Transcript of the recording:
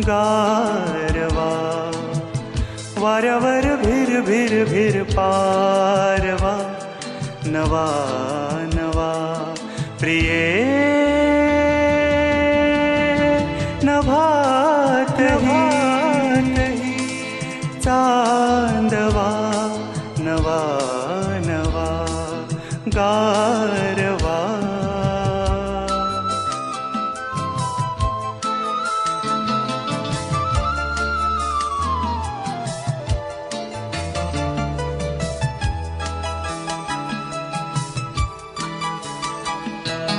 गारवा वाऱ्यावर भिर भिर भिर पारवा नवा नवा प्रिये नभातही चांदवा नवा नवा गारवा